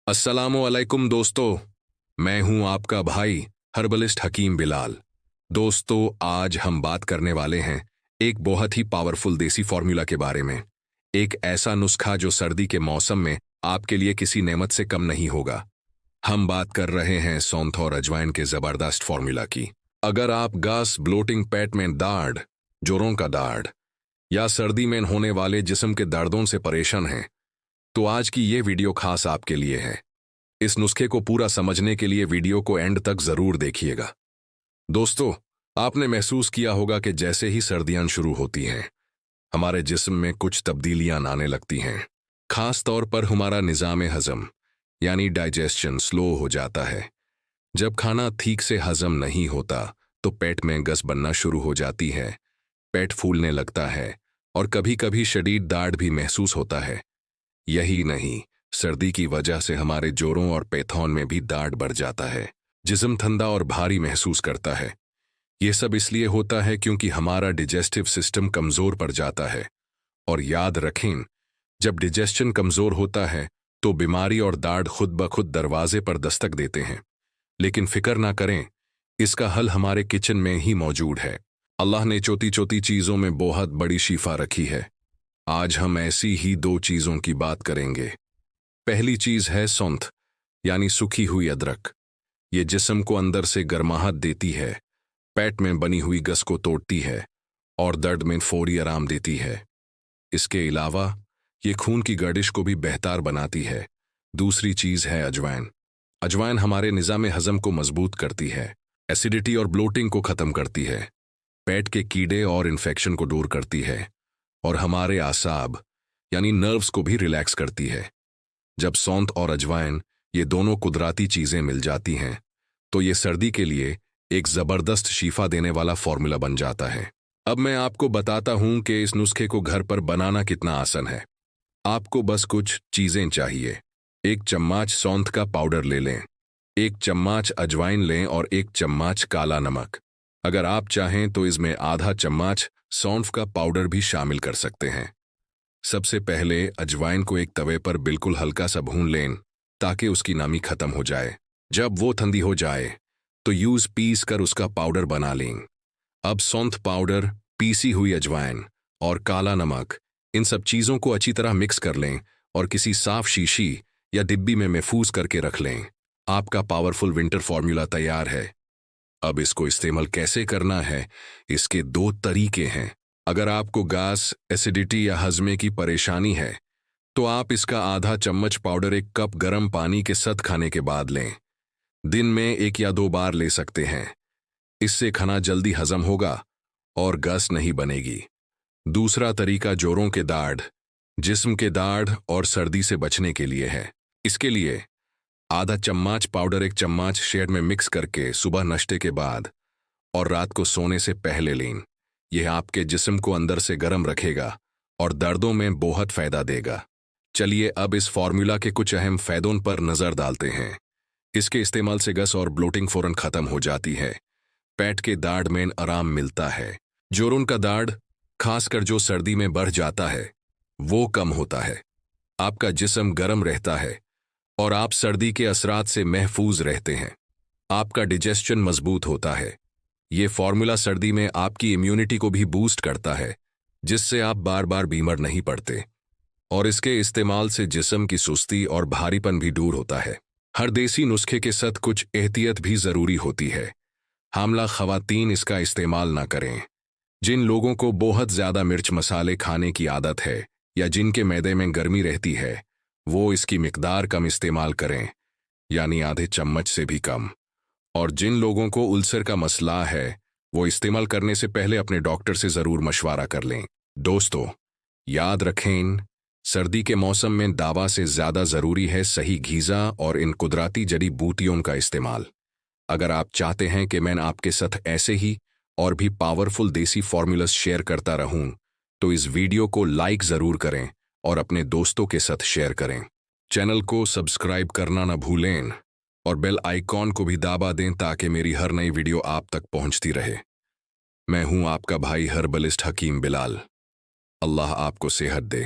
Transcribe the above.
अस्सलामु अलैकुम दोस्तों, मैं हूं आपका भाई हर्बलिस्ट हकीम बिलाल। दोस्तों, आज हम बात करने वाले हैं एक बहुत ही पावरफुल देसी फॉर्मूला के बारे में। एक ऐसा नुस्खा जो सर्दी के मौसम में आपके लिए किसी नेमत से कम नहीं होगा। हम बात कर रहे हैं सौंठ और अजवाइन के जबरदस्त फॉर्मूला की। अगर आप गैस, ब्लोटिंग, पेट में दर्द, जोरों का दर्द या सर्दी में होने वाले जिस्म के दर्दों से परेशान हैं, तो आज की ये वीडियो खास आपके लिए है। इस नुस्खे को पूरा समझने के लिए वीडियो को एंड तक जरूर देखिएगा। दोस्तों, आपने महसूस किया होगा कि जैसे ही सर्दियां शुरू होती हैं, हमारे जिस्म में कुछ तब्दीलियां आने लगती हैं। खास तौर पर हमारा निज़ाम हजम यानी डाइजेशन स्लो हो जाता है। जब खाना ठीक से हजम नहीं होता तो पेट में गस बनना शुरू हो जाती है, पेट फूलने लगता है और कभी कभी शदीद दर्द भी महसूस होता है। यही नहीं, सर्दी की वजह से हमारे जोड़ों और पैथौन में भी दर्द बढ़ जाता है। जिस्म ठंडा और भारी महसूस करता है। यह सब इसलिए होता है क्योंकि हमारा डिजेस्टिव सिस्टम कमजोर पड़ जाता है। और याद रखें, जब डिजेस्शन कमजोर होता है तो बीमारी और दर्द खुद ब खुद दरवाजे पर दस्तक देते हैं। लेकिन फिक्र ना करें, इसका हल हमारे किचन में ही मौजूद है। अल्लाह ने छोटी छोटी चीजों में बहुत बड़ी शिफा रखी है। आज हम ऐसी ही दो चीजों की बात करेंगे। पहली चीज है सौंठ यानी सूखी हुई अदरक। ये जिस्म को अंदर से गर्माहट देती है, पेट में बनी हुई गस को तोड़ती है और दर्द में फौरी आराम देती है। इसके अलावा ये खून की गर्दिश को भी बेहतर बनाती है। दूसरी चीज है अजवाइन। अजवाइन हमारे निज़ाम हजम को मजबूत करती है, एसिडिटी और ब्लोटिंग को खत्म करती है, पेट के कीड़े और इन्फेक्शन को दूर करती है और हमारे आसाब यानी नर्व्स को भी रिलैक्स करती है। जब सौंठ और अजवाइन ये दोनों कुदरती चीजें मिल जाती हैं तो ये सर्दी के लिए एक जबरदस्त शिफा देने वाला फॉर्मूला बन जाता है। अब मैं आपको बताता हूं कि इस नुस्खे को घर पर बनाना कितना आसान है। आपको बस कुछ चीजें चाहिए। 1 चम्मच सौंठ का पाउडर ले लें, 1 चम्मच अजवाइन लें और 1 चम्मच काला नमक। अगर आप चाहें तो इसमें आधा चम्मच सौंठ का पाउडर भी शामिल कर सकते हैं। सबसे पहले अजवाइन को एक तवे पर बिल्कुल हल्का सा भून लें ताकि उसकी नमी खत्म हो जाए। जब वो ठंडी हो जाए तो यूज पीस कर उसका पाउडर बना लें। अब सौंठ पाउडर, पीसी हुई अजवाइन और काला नमक, इन सब चीजों को अच्छी तरह मिक्स कर लें और किसी साफ शीशी या डिब्बी में महफूज करके रख लें। आपका पावरफुल विंटर फॉर्मूला तैयार है। अब इसको इस्तेमाल कैसे करना है, इसके 2 तरीके हैं। अगर आपको गैस, एसिडिटी या हजमे की परेशानी है तो आप इसका आधा चम्मच पाउडर 1 कप गर्म पानी के साथ खाने के बाद लें। दिन में 1 या 2 बार ले सकते हैं। इससे खाना जल्दी हजम होगा और गैस नहीं बनेगी। दूसरा तरीका जोड़ों के दर्द, जिस्म के दर्द और सर्दी से बचने के लिए है। इसके लिए आधा चम्मच पाउडर 1 चम्मच शहद में मिक्स करके सुबह नाश्ते के बाद और रात को सोने से पहले लें। यह आपके जिस्म को अंदर से गर्म रखेगा और दर्दों में बहुत फायदा देगा। चलिए अब इस फॉर्मूला के कुछ अहम फायदों पर नजर डालते हैं। इसके इस्तेमाल से गस और ब्लोटिंग फौरन खत्म हो जाती है। पेट के दर्द में आराम मिलता है। जोड़ों का दर्द, खासकर जो सर्दी में बढ़ जाता है, वो कम होता है। आपका जिस्म गर्म रहता है और आप सर्दी के असरात से महफूज रहते हैं। आपका डिजेस्शन मजबूत होता है। ये फॉर्मूला सर्दी में आपकी इम्यूनिटी को भी बूस्ट करता है, जिससे आप बार बार बीमार नहीं पड़ते। और इसके इस्तेमाल से जिस्म की सुस्ती और भारीपन भी दूर होता है। हर देसी नुस्खे के साथ कुछ एहतियात भी जरूरी होती है। हामला खवातीन इसका इस्तेमाल ना करें। जिन लोगों को बहुत ज्यादा मिर्च मसाले खाने की आदत है या जिनके मैदे में गर्मी रहती है, वो इसकी मिकदार कम इस्तेमाल करें, यानी आधे चम्मच से भी कम। और जिन लोगों को उल्सर का मसला है, वो इस्तेमाल करने से पहले अपने डॉक्टर से जरूर मशवरा कर लें। दोस्तों, याद रखें, सर्दी के मौसम में दवा से ज्यादा जरूरी है सही गीज़ा और इन कुदरती जड़ी बूटियों का इस्तेमाल। अगर आप चाहते हैं कि मैं आपके साथ ऐसे ही और भी पावरफुल देसी फॉर्मूलास शेयर करता रहूं, तो इस वीडियो को लाइक जरूर करें और अपने दोस्तों के साथ शेयर करें। चैनल को सब्सक्राइब करना ना भूलें और बेल आइकॉन को भी दाबा दें ताकि मेरी हर नई वीडियो आप तक पहुंचती रहे। मैं हूं आपका भाई हर्बलिस्ट हकीम बिलाल। अल्लाह आपको सेहत दे।